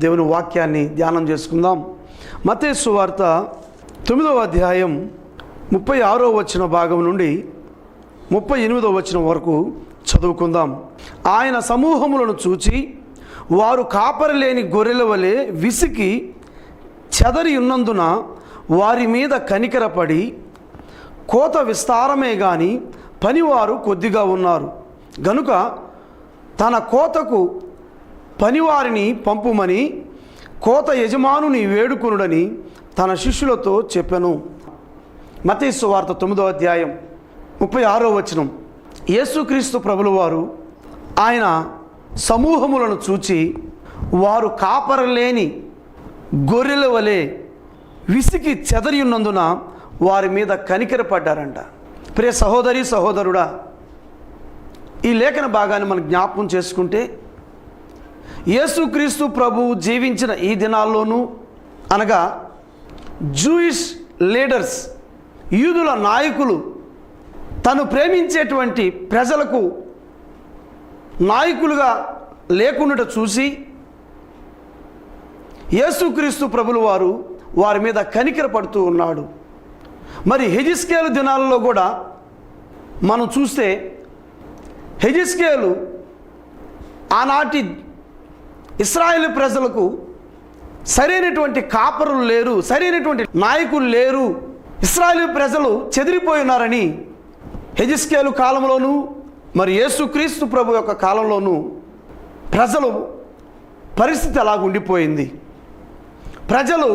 దేవుని వాక్యాన్ని ధ్యానం చేసుకుందాం. మత్తయి సువార్త 9వ అధ్యాయం 36వ వచన భాగం నుండి 38వ వచనం వరకు చదువుకుందాం. ఆయన సమూహములను చూచి వారు కాపరి లేని గొర్రెల వలె విసికి చెదరి ఉన్నందున వారి మీద కనికరపడి, కోత విస్తారమే గాని పనివారు కొద్దిగా ఉన్నారు గనుక తన కోతకు పనివారిని పంపుమని కోత యజమానుని వేడుకొనుడని తన శిష్యులతో చెప్పెను. మత్తయి సువార్త 9వ అధ్యాయం 36వ వచనం. యేసుక్రీస్తు ప్రభుల వారు ఆయన సమూహములను చూచి వారు కాపరలేని గొర్రెల వలె విసికి చెదరి ఉన్నందున వారి మీద కనికరపడ్డారంట. ప్రియ సహోదరి సహోదరుడా, ఈ లేఖన భాగాన్ని మనం జ్ఞాపకం చేసుకుంటే యేసుక్రీస్తు ప్రభువు జీవించిన ఈ దినాల్లోనూ, అనగా జూయిష్ లీడర్స్, యూదుల నాయకులు తను ప్రేమించేటువంటి ప్రజలకు నాయకులుగా లేకుండా చూసి యేసుక్రీస్తు ప్రభుల వారు వారి మీద కనికరపడుతూ ఉన్నాడు. మరి హెజిస్కేలు దినాలలో కూడా మనం చూస్తే హెజిస్కేలు ఆనాటి ఇశ్రాయేలు ప్రజలకు సరైనటువంటి కాపరులు లేరు, సరైనటువంటి నాయకులు లేరు, ఇశ్రాయేలు ప్రజలు చెదిరిపోయి ఉన్నారని హెజిస్కేలు కాలంలోనూ మరి యేసుక్రీస్తు ప్రభు యొక్క కాలంలోనూ ప్రజలు పరిస్థితి అలాగ ఉండిపోయింది. ప్రజలు,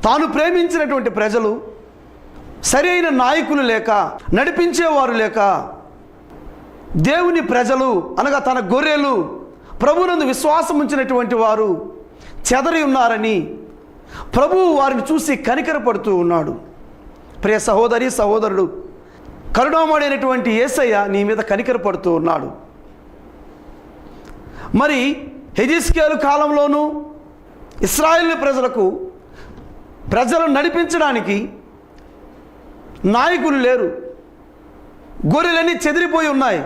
తాను ప్రేమించినటువంటి ప్రజలు సరి అయిన నాయకులు లేక, నడిపించేవారు లేక, దేవుని ప్రజలు అనగా తన గొర్రెలు, ప్రభువునందు విశ్వాసం ఉంచినటువంటి వారు చెదరి ఉన్నారని ప్రభువు వారిని చూసి కనికరపడుతూ ఉన్నాడు. ప్రియ సహోదరి సహోదరుడు, కరుణామయుడైనటువంటి యేసయ్య నీ మీద కనికరపడుతూ ఉన్నాడు. మరి హెజిస్కేలు కాలంలోనూ ఇశ్రాయేలు ప్రజలను నడిపించడానికి నాయకులు లేరు, గొర్రెలన్నీ చెదిరిపోయి ఉన్నాయి.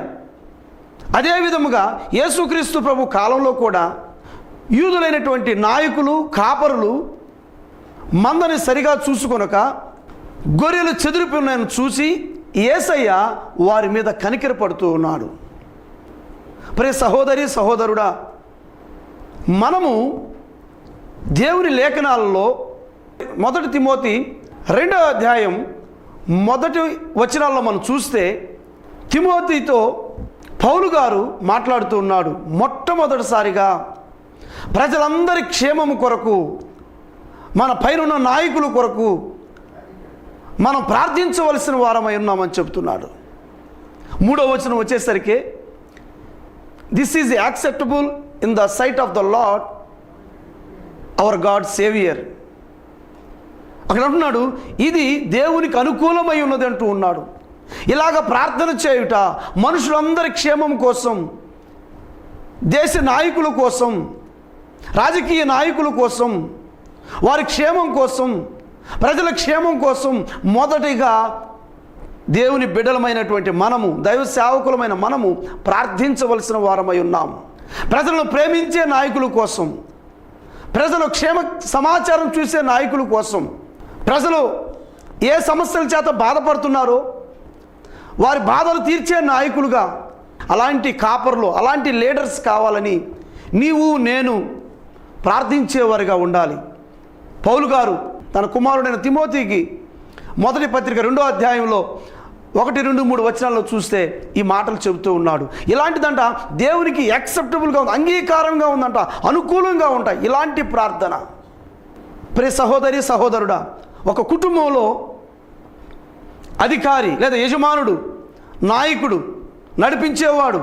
అదే విధముగా యేసుక్రీస్తు ప్రభు కాలంలో కూడా యూదులైనటువంటి నాయకులు, కాపరులు మందని సరిగా చూసుకొనక గొర్రెలు చెదిరిపోయినాయని చూసి యేసయ్య వారి మీద కనికరపడుతూ ఉన్నాడు. ప్రియ సహోదరి సహోదరుడా, మనము దేవుని లేఖనాలలో 1 తిమోతి 2వ అధ్యాయం 1వ వచనాల్లో మనం చూస్తే తిమోతితో పౌలు గారు మాట్లాడుతూ ఉన్నాడు. మొట్టమొదటిసారిగా ప్రజలందరి క్షేమము కొరకు, మన పైన నాయకుల కొరకు మనం ప్రార్థించవలసిన వారమై ఉన్నామని చెప్తున్నాడు. 3వ వచనం వచ్చేసరికి this is acceptable in the sight of the lord our god saviour. అక్కడ అంటున్నాడు, ఇది దేవునికి అనుకూలమై ఉన్నది అంటూ ఉన్నాడు. ఇలాగ ప్రార్థన చేయుట మనుషులందరి క్షేమం కోసం, దేశ నాయకుల కోసం, రాజకీయ నాయకుల కోసం, వారి క్షేమం కోసం, ప్రజల క్షేమం కోసం మొదటిగా దేవుని బిడ్డలమైనటువంటి మనము, దైవ సేవకులమైన మనము ప్రార్థించవలసిన వారమై ఉన్నాం. ప్రజలను ప్రేమించే నాయకుల కోసం, ప్రజలు క్షేమ సమాచారం చూసే నాయకుల కోసం, ప్రజలు ఏ సమస్యల చేత బాధపడుతున్నారో వారి బాధలు తీర్చే నాయకులుగా అలాంటి కాపర్లు, అలాంటి లీడర్స్ కావాలని నీవు నేను ప్రార్థించేవారిగా ఉండాలి. పౌలు గారు తన కుమారుడైన తిమోతికి 1వ పత్రిక 2వ అధ్యాయంలో 1, 2, 3 వచనాల్లో చూస్తే ఈ మాటలు చెబుతూ ఉన్నాడు. ఇలాంటిదంట దేవునికి యాక్సెప్టబుల్గా ఉంది, అంగీకారంగా ఉందంట, అనుకూలంగా ఉంటాయి ఇలాంటి ప్రార్థన. ప్రియ సహోదరి సహోదరుడా, ఒక కుటుంబంలో అధికారి లేదా యజమానుడు, నాయకుడు, నడిపించేవాడు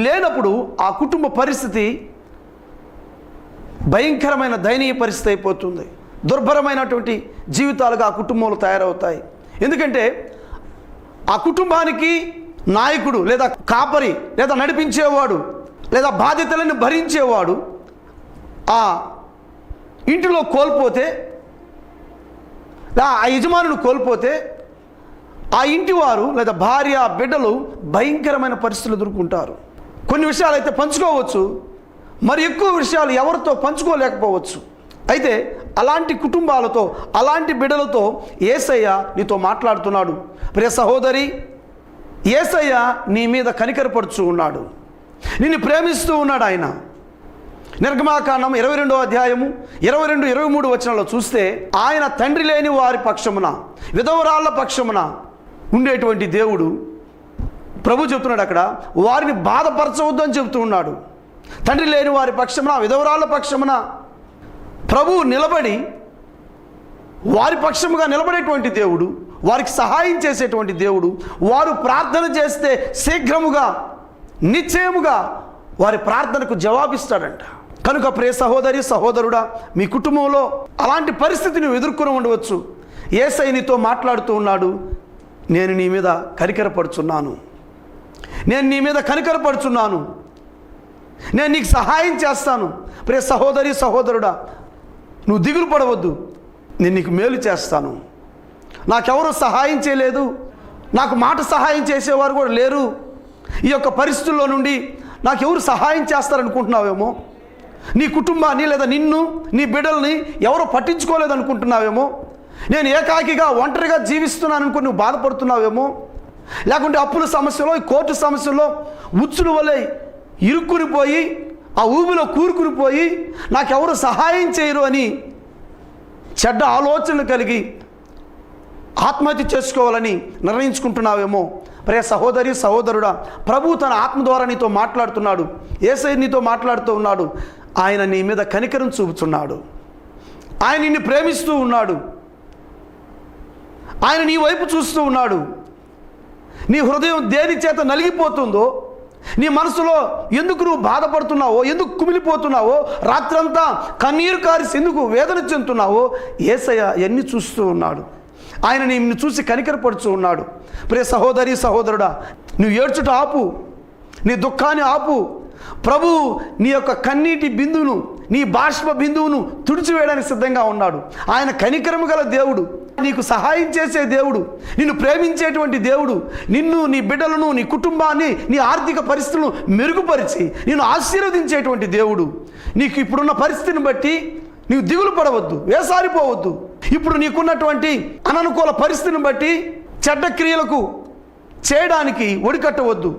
లేనప్పుడు ఆ కుటుంబ పరిస్థితి భయంకరమైన దయనీయ పరిస్థితి అయిపోతుంది. దుర్భరమైనటువంటి జీవితాలుగా ఆ కుటుంబంలో తయారవుతాయి. ఎందుకంటే ఆ కుటుంబానికి నాయకుడు లేదా కాపరి లేదా నడిపించేవాడు లేదా బాధ్యతలను భరించేవాడు ఆ ఇంటిలో కోల్పోతే, ఆ యజమానుడు కోల్పోతే ఆ ఇంటి వారు లేదా భార్య బిడ్డలు భయంకరమైన పరిస్థితులు ఎదుర్కొంటారు. కొన్ని విషయాలు అయితే పంచుకోవచ్చు, మరి ఎక్కువ విషయాలు ఎవరితో పంచుకోలేకపోవచ్చు. అయితే అలాంటి కుటుంబాలతో, అలాంటి బిడ్డలతో యేసయ్య నీతో మాట్లాడుతున్నాడు. ప్రియ సహోదరి, యేసయ్య నీ మీద కనికరపడుచు ఉన్నాడు, నిన్ను ప్రేమిస్తూ ఉన్నాడు. ఆయన నిర్గమాకాండం 22వ అధ్యాయము 22, 23 వచనాల్లో చూస్తే ఆయన తండ్రి లేని వారి పక్షమున, విధవరాళ్ళ పక్షమున ఉండేటువంటి దేవుడు. ప్రభు చెప్తున్నాడు అక్కడ, వారిని బాధపరచవద్దు అని చెబుతూ ఉన్నాడు. తండ్రి లేని వారి పక్షమున, విధవరాళ్ళ పక్షమున ప్రభువు నిలబడి వారి పక్షముగా నిలబడేటువంటి దేవుడు, వారికి సహాయం చేసేటువంటి దేవుడు. వారు ప్రార్థన చేస్తే శీఘ్రముగా, నిశ్చయముగా వారి ప్రార్థనకు జవాబిస్తాడంట. కనుక ప్రియ సహోదరి, సహోదరుడా, మీ కుటుంబంలో అలాంటి పరిస్థితిని ఎదుర్కొని ఉండవచ్చు. యేసయ్య నీతో మాట్లాడుతూ ఉన్నాడు, నేను నీ మీద కనికరపడుచున్నాను, నేను నీ మీద కనికరపడుచున్నాను, నేను నీకు సహాయం చేస్తాను. ప్రియ సహోదరి, సహోదరుడా, నువ్వు దిగులు పడవద్దు, నేను నీకు మేలు చేస్తాను. నాకెవరు సహాయం చేయలేదు, నాకు మాట సహాయం చేసేవారు కూడా లేరు. ఈ యొక్క పరిస్థితుల్లో నుండి నాకెవరు సహాయం చేస్తారనుకుంటున్నావేమో, నీ కుటుంబాన్ని లేదా నిన్ను, నీ బిడ్డల్ని ఎవరో పట్టించుకోలేదు అనుకుంటున్నావేమో, నేను ఏకాకిగా ఒంటరిగా జీవిస్తున్నాను అనుకుని నువ్వు బాధపడుతున్నావేమో, లేకుంటే అప్పుల సమస్యలో, కోర్టు సమస్యల్లో ఉచ్చుల వలె ఇరుక్కునిపోయి ఆ ఊబిలో కూరుకునిపోయి నాకెవరు సహాయం చేయరు అని చెడ్డ ఆలోచనలు కలిగి ఆత్మహత్య చేసుకోవాలని నిర్ణయించుకుంటున్నావేమో. ప్రియ సహోదరి, సహోదరుడా, ప్రభు తన ఆత్మ ద్వారా నీతో మాట్లాడుతున్నాడు. యేసయ్య నీతో మాట్లాడుతూ ఉన్నాడు. ఆయన నీ మీద కనికరం చూపుతున్నాడు, ఆయన నిన్ను ప్రేమిస్తూ ఉన్నాడు, ఆయన నీ వైపు చూస్తూ ఉన్నాడు. నీ హృదయం దేని చేత నలిగిపోతుందో, నీ మనసులో ఎందుకు నువ్వు బాధపడుతున్నావో, ఎందుకు కుమిలిపోతున్నావో, రాత్రంతా కన్నీరు కారిసి ఎందుకు వేదన చెందుతున్నావో, యేసయ్య ఎన్ని చూస్తూ ఉన్నాడు. ఆయన నిన్ను చూసి కనికరపడుతూ ఉన్నాడు. ప్రియ సహోదరి, సహోదరుడా, నువ్వు ఏడ్చుట ఆపు, నీ దుఃఖాన్ని ఆపు. ప్రభు నీ యొక్క కన్నీటి బిందువును, నీ బాష్ప బిందువును తుడిచివేయడానికి సిద్ధంగా ఉన్నాడు. ఆయన కనికరము గల దేవుడు, నీకు సహాయం చేసే దేవుడు, నిన్ను ప్రేమించేటువంటి దేవుడు, నిన్ను, నీ బిడ్డలను, నీ కుటుంబాన్ని, నీ ఆర్థిక పరిస్థితులను మెరుగుపరిచి నిన్ను ఆశీర్వదించేటువంటి దేవుడు. నీకు ఇప్పుడున్న పరిస్థితిని బట్టి నీవు దిగులు పడవద్దు, వేసారిపోవద్దు. ఇప్పుడు నీకున్నటువంటి అననుకూల పరిస్థితిని బట్టి చెడ్డ క్రియలకు చేయడానికి ఒడికట్టవద్దు,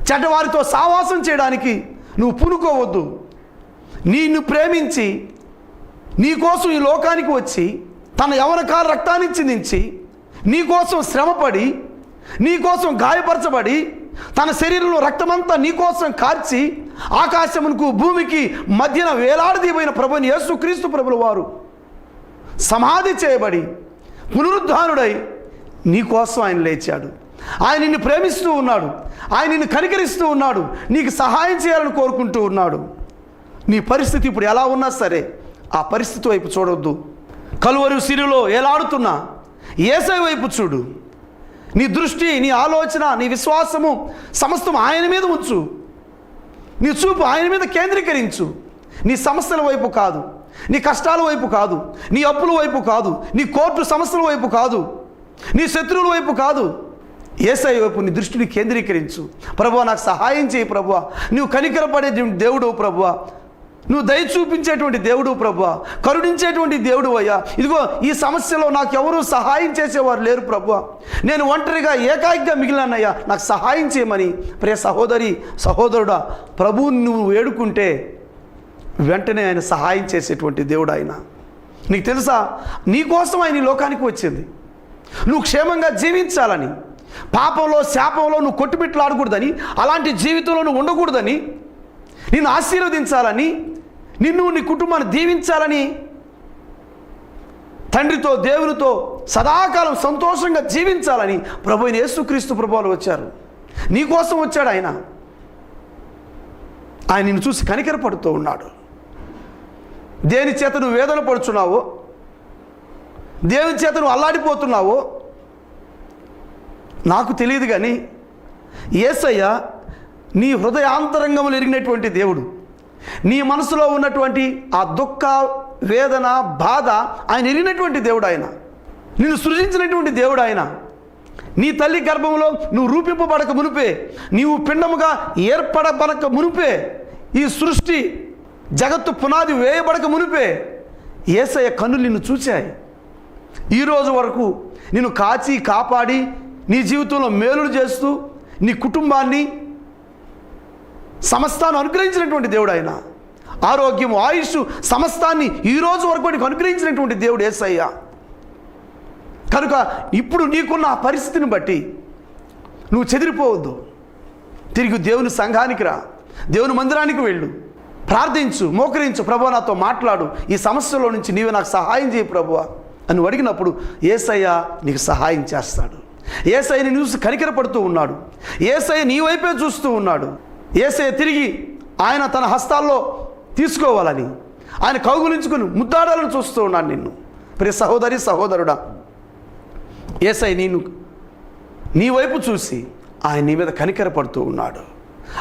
చెడ్డవారితో సావాసం చేయడానికి నువ్వు పూనుకోవద్దు. నిన్ను ప్రేమించి నీకోసం ఈ లోకానికి వచ్చి తన యవనకాల రక్తాన్ని చిందించి నీకోసం శ్రమపడి, నీకోసం గాయపరచబడి, తన శరీరంలో రక్తమంతా నీకోసం కార్చి ఆకాశమునకు భూమికి మధ్యన వేలాడదీయబడిన ప్రభుని యేసుక్రీస్తు ప్రభుల వారు సమాధి చేయబడి పునరుద్ధానుడై నీకోసం ఆయన లేచాడు. ఆయన నిన్ను ప్రేమిస్తూ ఉన్నాడు, ఆయన నిన్ను కనికరిస్తూ ఉన్నాడు, నీకు సహాయం చేయాలని కోరుకుంటూ ఉన్నాడు. నీ పరిస్థితి ఇప్పుడు ఎలా ఉన్నా సరే ఆ పరిస్థితి వైపు చూడొద్దు. కలువరి సిరిలో ఏలాడుతున్నా యేసయ్య వైపు చూడు. నీ దృష్టి, నీ ఆలోచన, నీ విశ్వాసము సమస్తం ఆయన మీద ఉంచు. నీ చూపు ఆయన మీద కేంద్రీకరించు. నీ సమస్యల వైపు కాదు, నీ కష్టాల వైపు కాదు, నీ అప్పుల వైపు కాదు, నీ కోర్టు సమస్యల వైపు కాదు, నీ శత్రువుల వైపు కాదు. యేసయ్య వైపు నీ దృష్టిని కేంద్రీకరించు. ప్రభువా, నాకు సహాయం చేయి ప్రభువా, నువ్వు కనికరపడే దేవుడు ప్రభువా, నువ్వు దయ చూపించేటువంటి దేవుడు ప్రభువా, కరుణించేటువంటి దేవుడు అయ్యా. ఇదిగో ఈ సమస్యలో నాకు ఎవరూ సహాయం చేసేవారు లేరు ప్రభువా, నేను ఒంటరిగా ఏకాకిగా మిగిలినయ్యా, నాకు సహాయం చేయమని ప్రియ సహోదరి, సహోదరుడా, ప్రభువుని నువ్వు వేడుకుంటే వెంటనే ఆయన సహాయం చేసేటువంటి దేవుడు ఆయన. నీకు తెలుసా, నీకోసం ఆయన ఈ లోకానికి వచ్చింది. నువ్వు క్షేమంగా జీవించాలని, పాపంలో శాపంలో నువ్వు కొట్టుమిట్లాడకూడదని, అలాంటి జీవితంలో నువ్వు ఉండకూడదని, నిన్ను ఆశీర్వదించాలని, నిన్ను, నీ కుటుంబాన్ని దీవించాలని, తండ్రితో దేవునితో సదాకాలం సంతోషంగా జీవించాలని ప్రభు అయిన యేసుక్రీస్తు ప్రభువులు వచ్చారు. నీకోసం వచ్చాడు ఆయన. ఆయన నిన్ను చూసి కనికరపడుతూ ఉన్నాడు. దేని చేత నువ్వు వేదన పడుచున్నావో, దేవుని చేత నువ్వు అల్లాడిపోతున్నావో నాకు తెలియదు, కానీ యేసయ్య నీ హృదయాంతరంగములు ఎరిగినటువంటి దేవుడు. నీ మనసులో ఉన్నటువంటి ఆ దుఃఖ, వేదన, బాధ ఆయన ఎరిగినటువంటి దేవుడు. ఆయన నిన్ను సృజించినటువంటి దేవుడు. ఆయన నీ తల్లి గర్భంలో నువ్వు రూపింపబడక మునిపే, నీవు పిండముగా ఏర్పడబడక మునిపే ఈ సృష్టి జగత్తు పునాది వేయబడక మునిపే యేసయ్య కన్నులు నిన్ను చూశాయి. ఈరోజు వరకు నిన్ను కాచి కాపాడి నీ జీవితంలో మేలులు చేస్తూ నీ కుటుంబాన్ని సమస్తాన్ని అనుగ్రహించినటువంటి దేవుడు ఆయన. ఆరోగ్యం, ఆయుష్ సమస్తాన్ని ఈరోజు వరకు నీకు అనుగ్రహించినటువంటి దేవుడు యేసయ్య. కనుక ఇప్పుడు నీకున్న ఆ పరిస్థితిని బట్టి నువ్వు చెదిరిపోవద్దు. తిరిగి దేవుని సంఘానికి రా, దేవుని మందిరానికి వెళ్ళు, ప్రార్థించు, మోకరించు, ప్రభువా నాతో మాట్లాడు, ఈ సమస్యలో నుంచి నీవే నాకు సహాయం చేయి ప్రభువా అని అడిగినప్పుడు యేసయ్య నీకు సహాయం చేస్తాడు. యేసయ్య నీ చూసి కనికరపడుతూ ఉన్నాడు. యేసయ్య నీ వైపే చూస్తూ ఉన్నాడు. యేసయ్య తిరిగి ఆయన తన హస్తాల్లో తీసుకోవాలని, ఆయన కౌగులించుకుని ముద్దాడాలని చూస్తూ ఉన్నాడు నిన్ను. ప్రియ సహోదరి సహోదరుడా, యేసయ్య నీ వైపు చూసి ఆయన నీ మీద కనికరపడుతూ ఉన్నాడు.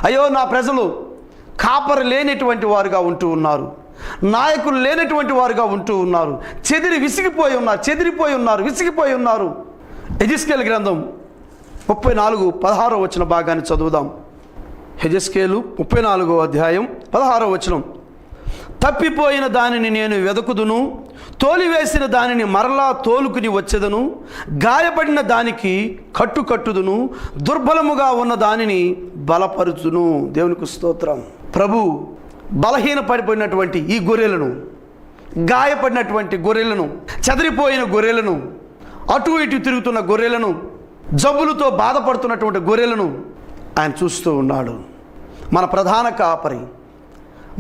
అయ్యో నా ప్రజలు కాపరి లేనటువంటి వారుగా ఉంటూ ఉన్నారు, నాయకులు లేనటువంటి వారుగా ఉంటూ ఉన్నారు, విసిగిపోయి ఉన్నారు, విసిగిపోయి ఉన్నారు. యెహెజ్కేలు గ్రంథం 34:16 భాగాన్ని చదువుదాం. యెహెజ్కేలు 34 అధ్యాయం 16 తప్పిపోయిన దానిని నేను వెదకుదును, తోలివేసిన దానిని మరలా తోలుకుని వచ్చెదను, గాయపడిన దానికి కట్టుదును, దుర్బలముగా ఉన్న దానిని బలపరుచును. దేవునికి స్తోత్రం. ప్రభు బలహీన పడిపోయినటువంటి ఈ గొర్రెలను, గాయపడినటువంటి గొర్రెలను, చెదిరిపోయిన గొర్రెలను, అటు ఇటు తిరుగుతున్న గొర్రెలను, జబ్బులతో బాధపడుతున్నటువంటి గొర్రెలను ఆయన చూస్తూ ఉన్నాడు. మన ప్రధాన కాపరి,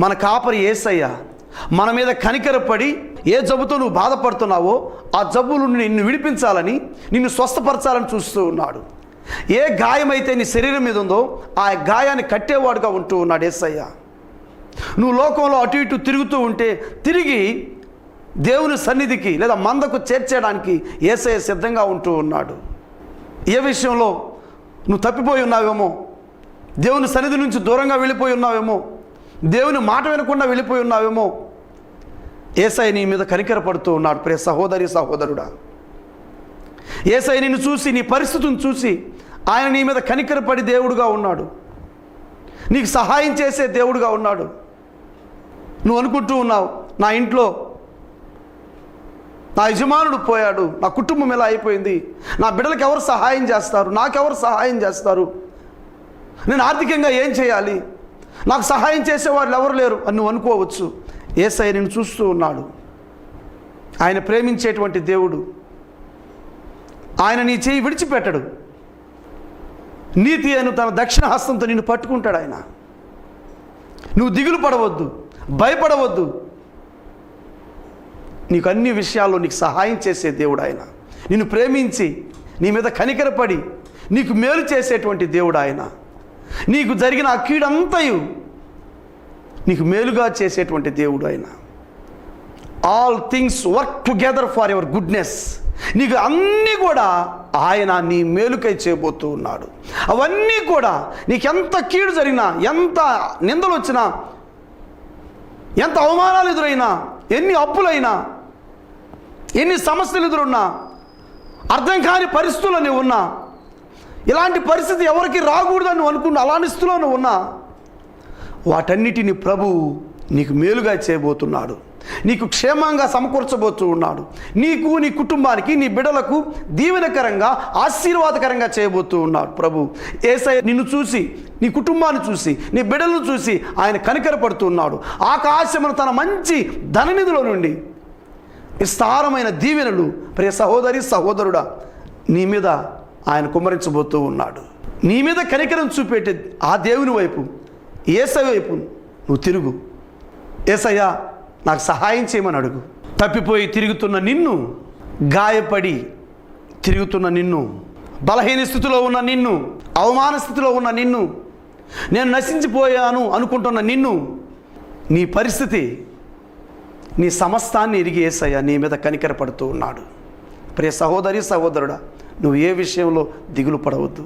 మన కాపరి యేసయ్య మన మీద కనికరపడి ఏ జబ్బుతో నువ్వు బాధపడుతున్నావో ఆ జబ్బులు నిన్ను విడిపించాలని, నిన్ను స్వస్థపరచాలని చూస్తూ ఉన్నాడు. ఏ గాయమైతే నీ శరీరం మీద ఉందో ఆ గాయాన్ని కట్టేవాడుగా ఉంటూ ఉన్నాడు యేసయ్య. నువ్వు లోకంలో అటు ఇటు తిరుగుతూ ఉంటే తిరిగి దేవుని సన్నిధికి లేదా మందకు చేర్చేయడానికి యేసయ్య సిద్ధంగా ఉంటూ ఉన్నాడు. ఏ విషయంలో నువ్వు తప్పిపోయి ఉన్నావేమో, దేవుని సన్నిధి నుంచి దూరంగా వెళ్ళిపోయి ఉన్నావేమో, దేవుని మాట వినకుండా వెళ్ళిపోయి ఉన్నావేమో, యేసయ్య నీ మీద కనికరపడుతూ ఉన్నాడు. ప్రియ సహోదరి సహోదరుడా, యేసయ్య నిన్ను చూసి, నీ పరిస్థితిని చూసి ఆయన నీ మీద కనికరపడి దేవుడుగా ఉన్నాడు, నీకు సహాయం చేసే దేవుడుగా ఉన్నాడు. నువ్వు అనుకుంటూ ఉన్నావు, నా ఇంట్లో నా యజమానుడు పోయాడు, నా కుటుంబం ఎలా అయిపోయింది, నా బిడ్డలకు ఎవరు సహాయం చేస్తారు, నాకెవరు సహాయం చేస్తారు, నేను ఆర్థికంగా ఏం చేయాలి, నాకు సహాయం చేసేవాళ్ళు ఎవరు లేరు అని నువ్వు అనుకోవచ్చు. యేసయ్య నిన్ను చూస్తూ ఉన్నాడు. ఆయన ప్రేమించేటువంటి దేవుడు. ఆయన నీ చేయి విడిచిపెట్టడు. నీతి అను తన దక్షిణ హస్తంతో నిన్ను పట్టుకుంటాడు ఆయన. నువ్వు దిగులు పడవద్దు, భయపడవద్దు. నీకు అన్ని విషయాల్లో నీకు సహాయం చేసే దేవుడు ఆయన. నిన్ను ప్రేమించి నీ మీద కనికరపడి నీకు మేలు చేసేటువంటి దేవుడు ఆయన. నీకు జరిగిన ఆ కీడంతయు నీకు మేలుగా చేసేటువంటి దేవుడు ఆయన. All things work together for your goodness. నీకు అన్నీ కూడా ఆయన నీ మేలుకై చేయబోతూ ఉన్నాడు. అవన్నీ కూడా నీకెంత కీడు జరిగినా, ఎంత నిందలు వచ్చినా, ఎంత అవమానాలు ఎదురైనా, ఎన్ని అప్పులైనా, ఎన్ని సమస్యలు ఎదురున్నా, అర్థం కాని పరిస్థితుల్లో నువ్వు ఉన్నా, ఇలాంటి పరిస్థితి ఎవరికి రాకూడదని నువ్వు అనుకున్న అలాంటి స్థితిలో నువ్వు ఉన్నా, వాటన్నిటిని ప్రభు నీకు మేలుగా చేయబోతున్నాడు. నీకు క్షేమంగా సమకూర్చబోతూ ఉన్నాడు. నీకు, నీ కుటుంబానికి, నీ బిడ్డలకు దీవెనకరంగా, ఆశీర్వాదకరంగా చేయబోతూ ఉన్నాడు ప్రభు. యేసయ్య నిన్ను చూసి, నీ కుటుంబాన్ని చూసి, నీ బిడ్డలను చూసి ఆయన కనికరపడుతూ ఉన్నాడు. ఆకాశమును తన మంచి ధననిధిలో నుండి విస్తారమైన దీవెనలు ప్రియ సహోదరి సహోదరుడా నీ మీద ఆయన కుమ్మరించబోతూ ఉన్నాడు. నీ మీద కనికరం చూపెట్టే ఆ దేవుని వైపు, యేసయ్య వైపు నువ్వు తిరుగు. యేసయ్య నాకు సహాయం చేయమని అడుగు. తప్పిపోయి తిరుగుతున్న నిన్ను, గాయపడి తిరుగుతున్న నిన్ను, బలహీన స్థితిలో ఉన్న నిన్ను, అవమాన స్థితిలో ఉన్న నిన్ను, నేను నశించిపోయాను అనుకుంటున్న నిన్ను, నీ పరిస్థితి, నీ సమస్తాన్ని ఎరిగి యేసయ్య నీ మీద కనికరపడుతూ ఉన్నాడు. ప్రియ సహోదరి సహోదరుడా, నువ్వు ఏ విషయంలో దిగులు పడవద్దు.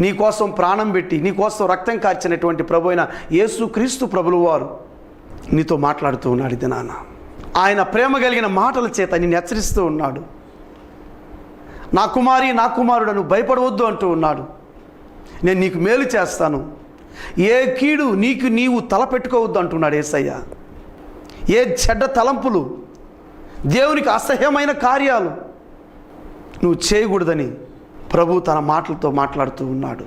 నీ కోసం ప్రాణం పెట్టి, నీ కోసం రక్తం కార్చినటువంటి ప్రభు అయిన యేసుక్రీస్తు ప్రభులు వారు నీతో మాట్లాడుతూ ఉన్నాడు. ఇది నాన్న, ఆయన ప్రేమ కలిగిన మాటల చేత నిన్ను హెచ్చరిస్తూ ఉన్నాడు. నా కుమారి, నా కుమారుడు, నువ్వు భయపడవద్దు అంటూ ఉన్నాడు. నేను నీకు మేలు చేస్తాను, ఏ కీడు నీవు తలపెట్టుకోవద్దు అంటున్నాడు యేసయ్య. ఏ చెడ్డ తలంపులు, దేవునికి అసహ్యమైన కార్యాలు నువ్వు చేయకూడదని ప్రభు తన మాటలతో మాట్లాడుతూ ఉన్నాడు.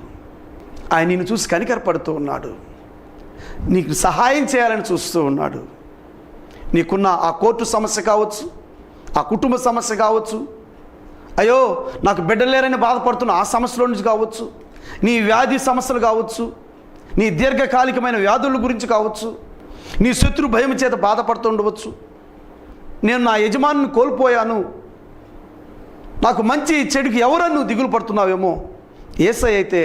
ఆయన నిన్ను చూసి కనికరపడుతూ ఉన్నాడు. నీకు సహాయం చేయాలని చూస్తూ ఉన్నాడు. నీకున్న ఆ కోర్టు సమస్య కావచ్చు, ఆ కుటుంబ సమస్య కావచ్చు, అయ్యో నాకు బిడ్డలు లేరని బాధపడుతున్న ఆ సమస్యలో నుంచి కావచ్చు, నీ వ్యాధి సమస్యలు కావచ్చు, నీ దీర్ఘకాలికమైన వ్యాధుల గురించి కావచ్చు, నీ శత్రు భయం చేత బాధపడుతూ ఉండవచ్చు. నేను నా యజమానిని కోల్పోయాను, నాకు మంచి చెడుకి ఎవరన్నా దిగులు పడుతున్నావేమో, యేసయ్య అయితే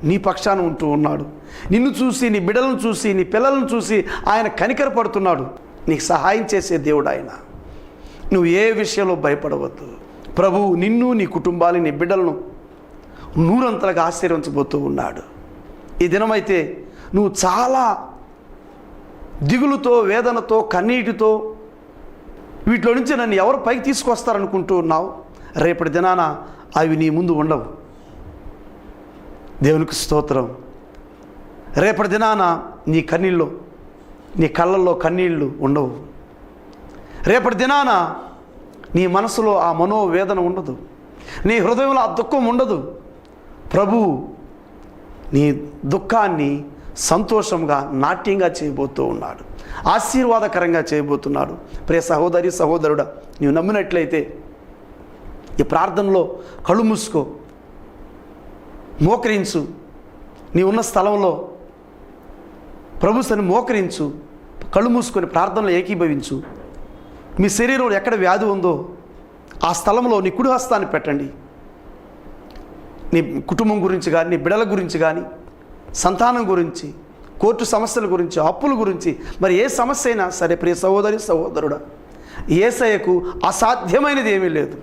నీ పక్షాన ఉంటూ ఉన్నాడు. నిన్ను చూసి, నీ బిడ్డలను చూసి, నీ పిల్లలను చూసి ఆయన కనికరపడుతున్నాడు. నీకు సహాయం చేసే దేవుడు ఆయన. నువ్వు ఏ విషయంలో భయపడవద్దు. ప్రభువు నిన్ను, నీ కుటుంబాన్ని, నీ బిడ్డలను నూరంతలుగా ఆశీర్వించబోతూ ఉన్నాడు. ఈ దినమైతే నువ్వు చాలా దిగులుతో, వేదనతో, కన్నీటితో వీటిలో నుంచి నన్ను ఎవరు పైకి తీసుకొస్తారనుకుంటూ ఉన్నావు. రేపటి దినాన అవి నీ ముందు ఉండవు. దేవునికి స్తోత్రం. రేపటి దినాన నీ కన్నీళ్ళు, నీ కళ్ళల్లో కన్నీళ్ళు ఉండవు. రేపటి దినాన నీ మనసులో ఆ మనోవేదన ఉండదు, నీ హృదయంలో ఆ దుఃఖం ఉండదు. ప్రభువు నీ దుఃఖాన్ని సంతోషంగా, నాట్యంగా చేయబోతూ ఉన్నాడు, ఆశీర్వాదకరంగా చేయబోతున్నాడు. ప్రియ సహోదరి, సహోదరుడా, నీవు నమ్మినట్లయితే ఈ ప్రార్థనలో కళ్ళు మూసుకో, మోకరించు. నీ ఉన్న స్థలంలో ప్రభు సన్ని మోకరించు, కళ్ళు మూసుకొని ప్రార్థనలో ఏకీభవించు. మీ శరీరంలో ఎక్కడ వ్యాధి ఉందో ఆ స్థలంలో నీ కుడి హస్తాన్ని పెట్టండి. నీ కుటుంబం గురించి కానీ, నీ బిడ్డల గురించి కానీ, సంతానం గురించి, కోర్టు సమస్యల గురించి, అప్పుల గురించి, మరి ఏ సమస్య అయినా సరే ప్రియ సహోదరి, సహోదరుడా, యేసయ్యకు అసాధ్యమైనది ఏమీ లేదు.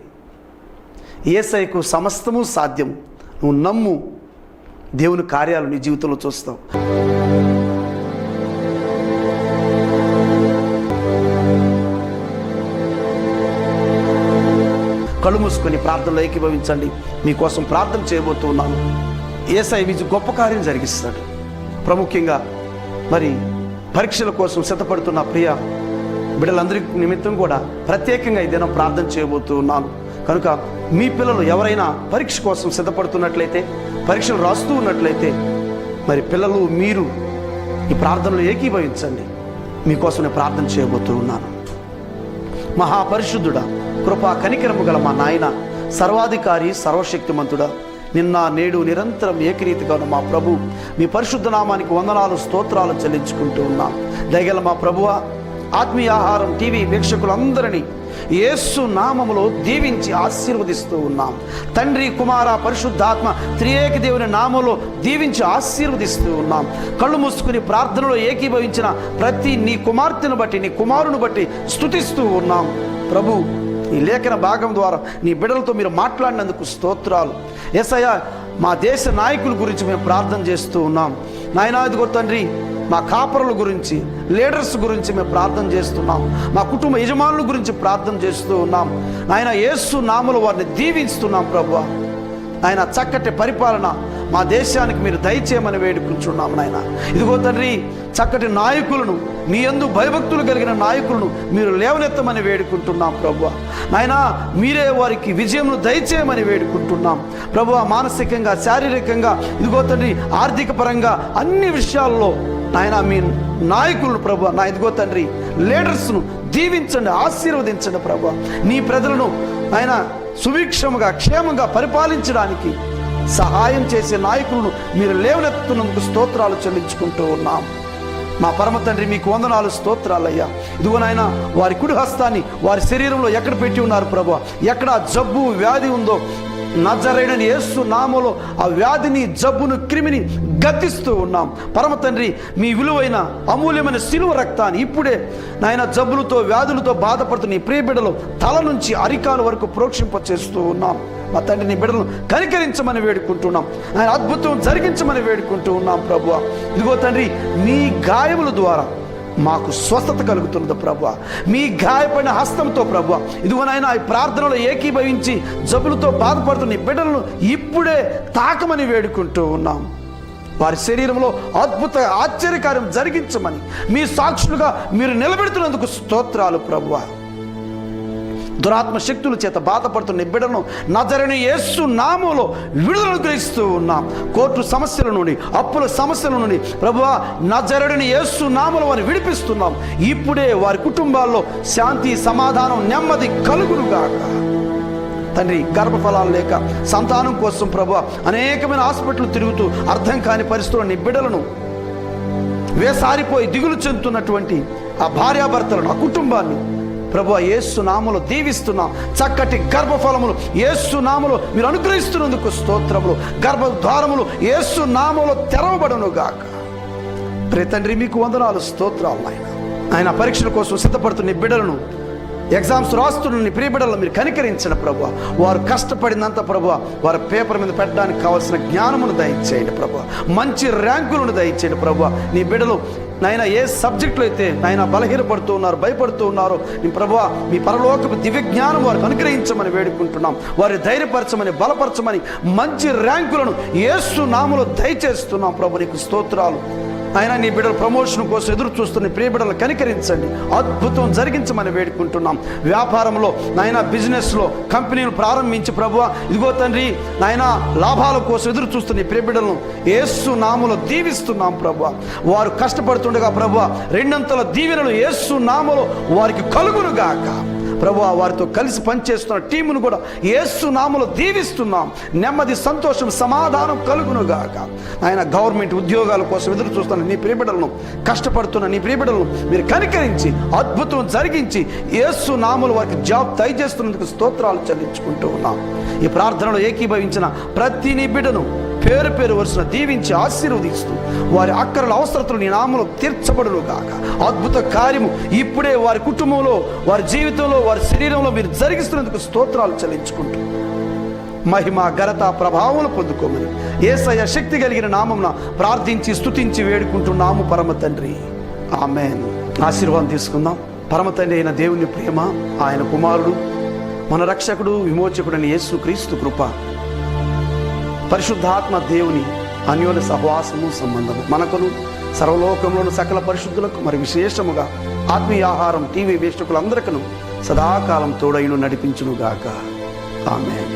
యేసయ్యకు సమస్తము సాధ్యం. నువ్వు నమ్ము, దేవుని కార్యాలు నీ జీవితంలో చూస్తావు. కళ్ళు మూసుకొని ప్రార్థనలో ఏకీభవించండి. మీకోసం ప్రార్థన చేయబోతూ ఉన్నాను. యేసయ్య మీకు గొప్ప కార్యం జరిగిస్తాడు. ప్రాముఖ్యంగా మరి పరీక్షల కోసం సిద్ధపడుతున్న ప్రియ బిడ్డలందరి నిమిత్తం కూడా ప్రత్యేకంగా ఈ దినం ప్రార్థన చేయబోతూ ఉన్నాను. కనుక మీ పిల్లలు ఎవరైనా పరీక్ష కోసం సిద్ధపడుతున్నట్లయితే, పరీక్షలు రాస్తూ ఉన్నట్లయితే, మరి పిల్లలు మీరు ఈ ప్రార్థనలో ఏకీభవించండి. మీకోసం నేను ప్రార్థన చేయబోతూ ఉన్నాను. మహాపరిశుద్ధుడా, కృపా కనికరము గల మా నాయన, సర్వాధికారి, సర్వశక్తిమంతుడా, నిన్న నేడు నిరంతరం ఏకరీతిగా ఉన్న మా ప్రభు, మీ పరిశుద్ధ నామానికి వందనాలు, స్తోత్రాలు చెల్లించుకుంటూ ఉన్నాం. దయగల మా ప్రభువా, ఆత్మీయ ఆహారం టీవీ వీక్షకులందరినీ యేసు నామములో దీవించి ఆశీర్వదిస్తూ ఉన్నాం. తండ్రి, కుమార, పరిశుద్ధాత్మ త్రియేక దేవుని నామములో దీవించి ఆశీర్వదిస్తూ ఉన్నాం. కళ్ళు మూసుకుని ప్రార్థనలో ఏకీభవించిన ప్రతి నీ కుమార్తెను బట్టి, నీ కుమారుని బట్టి స్తుతిస్తూ ఉన్నాం. ప్రభు, ఈ లేఖన భాగం ద్వారా నీ బిడ్డలతో మీరు మాట్లాడినందుకు స్తోత్రాలు. యేసయ్య, మా దేశ నాయకుల గురించి మేము ప్రార్థన చేస్తూ ఉన్నాం. నాయనా, ఇదిగో తండ్రి, మా కాపరుల గురించి, లీడర్స్ గురించి మేము ప్రార్థన చేస్తున్నాం. మా కుటుంబ యజమానుల గురించి ప్రార్థన చేస్తూ ఉన్నాం. నాయన, యేసు నామములో వారిని దీవిస్తున్నాం. ప్రభువా, ఆయన చక్కటి పరిపాలన మా దేశానికి మీరు దయచేయమని వేడుకుంటున్నాం. నాయన, ఇదిగో తండ్రి, చక్కటి నాయకులను, నీ యందు భయభక్తులు కలిగిన నాయకులను మీరు లేవనెత్తమని వేడుకుంటున్నాం. ప్రభువా, నాయన, మీరే వారికి విజయమును దయచేయమని వేడుకుంటున్నాం. ప్రభువా, మానసికంగా, శారీరకంగా, ఇదిగో తండ్రి, ఆర్థిక పరంగా అన్ని విషయాల్లో నాయన మీ నాయకులను ప్రభువా, నా ఇదిగో తండ్రి, లీడర్స్ను దీవించండి, ఆశీర్వదించండి. ప్రభువా, నీ ప్రజలను ఆయన సుభిక్షముగా, క్షేమంగా పరిపాలించడానికి సహాయం చేసే నాయకులను మీరు లేవనెత్తున్నందుకు స్తోత్రాలు చెల్లించుకుంటూ ఉన్నాం. మా పరమ తండ్రి, మీకు వందనాలు, స్తోత్రాలయ్యా. ఇదిగో నాయన, వారి కుడి హస్తాన్ని వారి శరీరంలో ఎక్కడ పెట్టి ఉన్నారు ప్రభువా, ఎక్కడ జబ్బు, వ్యాధి ఉందో నజరేయుడైన యేసు నామములో ఆ వ్యాధిని, జబ్బును, క్రిమిని గద్దిస్తూ ఉన్నాం. పరమ తండ్రి, మీ విలువైన అమూల్యమైన శిలువ రక్తాన్ని ఇప్పుడే నాయన జబ్బులతో, వ్యాధులతో బాధపడుతున్న ఈ ప్రియ బిడ్డలు తల నుంచి అరికాల వరకు ప్రోక్షింప చేస్తూ ఉన్నాం. మా తండ్రి, నీ బిడ్డలను కనికరించమని వేడుకుంటున్నాం. ఆయన అద్భుతం జరిగించమని వేడుకుంటూ ఉన్నాం. ప్రభువా, ఇదిగో తండ్రి, మీ గాయముల ద్వారా మాకు స్వస్థత కలుగుతున్నది. ప్రభువా, మీ గాయపడిన హస్తంతో ప్రభువా, ఇదిగోనైనా ఈ ప్రార్థనలో ఏకీభవించి జబ్బులతో బాధపడుతున్న ఈ బిడ్డలను ఇప్పుడే తాకమని వేడుకుంటూ ఉన్నాం. వారి శరీరంలో అద్భుత ఆశ్చర్యకార్యం జరిగించమని మీ సాక్షులుగా మీరు నిలబెడుతున్నందుకు స్తోత్రాలు ప్రభువా. దురాత్మ శక్తుల చేత బాధపడుతున్న బిడ్డను నజరేయుడైన యేసు నామములో విడుదల అనుగ్రహిస్తూ ఉన్నాం. కోర్టు సమస్యల నుండి, అప్పుల సమస్యల నుండి ప్రభువా నజరేయుడైన యేసు నామములో వారిని విడిపిస్తున్నాం. ఇప్పుడే వారి కుటుంబాల్లో శాంతి, సమాధానం, నెమ్మది కలుగునుగాక. తండ్రి, గర్భఫలాలు లేక సంతానం కోసం ప్రభువా అనేకమైన హాస్పిటల్ తిరుగుతూ అర్థం కాని పరిస్థితుల్లో నీ బిడ్డలను వేసారిపోయి దిగులు చెందుతున్నటువంటి ఆ భార్యాభర్తలను, ఆ కుటుంబాన్ని ప్రభువా యేసు నామములో దీవిస్తున్నాం. చక్కటి గర్భఫలములు యేసు నామములో మీరు అనుగ్రహిస్తున్నందుకు స్తోత్రములు. గర్భద్వారములు యేసు నామములో తెరవబడును గాక. ప్రియ తండ్రి, మీకు వందనాలు, స్తోత్రాలు. ఆయన పరీక్షల కోసం సిద్ధపడుతున్న బిడ్డలను, ఎగ్జామ్స్ రాస్తున్న నీ ప్రియ బిడ్డలను మీరు కనికరించిన ప్రభువా. వారు కష్టపడినంత ప్రభువా వారి పేపర్ మీద పెట్టడానికి కావాల్సిన జ్ఞానమును దయచేయండి ప్రభువా. మంచి ర్యాంకులను దయచేయండి ప్రభువా. నీ బిడ్డలు నాయన ఏ సబ్జెక్టులో అయితే నాయన బలహీనపడుతూ ఉన్నారు, భయపడుతూ ఉన్నారు, నీ ప్రభువా మీ పరలోకపు దివ్య జ్ఞానం వారికి అనుగ్రహించమని వేడుకుంటున్నాం. వారి ధైర్యపరచమని, బలపరచమని, మంచి ర్యాంకులను యేసు నామములో దయచేస్తున్నాం ప్రభు. నీకు స్తోత్రాలు. ఆయన నీ బిడ్డల ప్రమోషన్ కోసం ఎదురు చూస్తున్న ప్రియ బిడ్డలను కనికరించండి, అద్భుతం జరిగించమని వేడుకుంటున్నాం. వ్యాపారంలో నాయన, బిజినెస్లో కంపెనీలు ప్రారంభించి ప్రభువా ఇదిగో తండ్రి నాయన లాభాల కోసం ఎదురు చూస్తున్న ప్రియ బిడ్డలను యేసు నామములో దీవిస్తున్నాం ప్రభువా. వారు కష్టపడుతుండగా ప్రభువా రెండంతల దీవెనలు యేసు నామములో వారికి కలుగునుగాక. ప్రభువా వారితో కలిసి పనిచేస్తున్న టీమును కూడా యేసు నామములో దీవిస్తున్నాం. నెమ్మది, సంతోషం, సమాధానం కలుగునుగాక. ఆయన గవర్నమెంట్ ఉద్యోగాల కోసం ఎదురు చూస్తున్న నీ ప్రియబిడ్డలను, కష్టపడుతున్న నీ ప్రియబిడ్డలను మీరు కనికరించి అద్భుతం జరిగించి యేసు నామములో వారికి జాబ్ దయచేస్తున్నందుకు స్తోత్రాలు చెల్లించుకుంటూ ఉన్నాం. ఈ ప్రార్థనలో ఏకీభవించిన ప్రతి నీ బిడ్డను పేరు పేరు వరుసన దీవించి ఆశీర్వదిస్తూ వారి అక్కరల అవసరతలు నీ నామములో తీర్చబడును గాక. అద్భుత కార్యము ఇప్పుడే వారి కుటుంబంలో, వారి జీవితంలో, వారి శరీరంలో మీరు జరిగిస్తున్నందుకు స్తోత్రాలు చెల్లించుకుంటూ మహిమ, ఘనత, ప్రభావములు పొందుకోమని యేసయ్య శక్తి కలిగిన నామమున ప్రార్థించి స్తుతించి వేడుకుంటున్నాము పరమ తండ్రి. ఆమేన్. ఆశీర్వాదం తీసుకుందాం. పరమ తండ్రి అయిన దేవుని ప్రేమ, ఆయన కుమారుడు మన రక్షకుడు విమోచకుడైన యేసు క్రీస్తు కృప, పరిశుద్ధాత్మ దేవుని అన్యోన్య సహవాసము, సంబంధము మనకును సర్వలోకంలోని సకల పరిశుద్ధులకు, మరి విశేషముగా ఆత్మీయ ఆహారం టీవీ వీక్షకులందరికీ సదాకాలం తోడైను నడిపించునుగాక. ఆమేన్.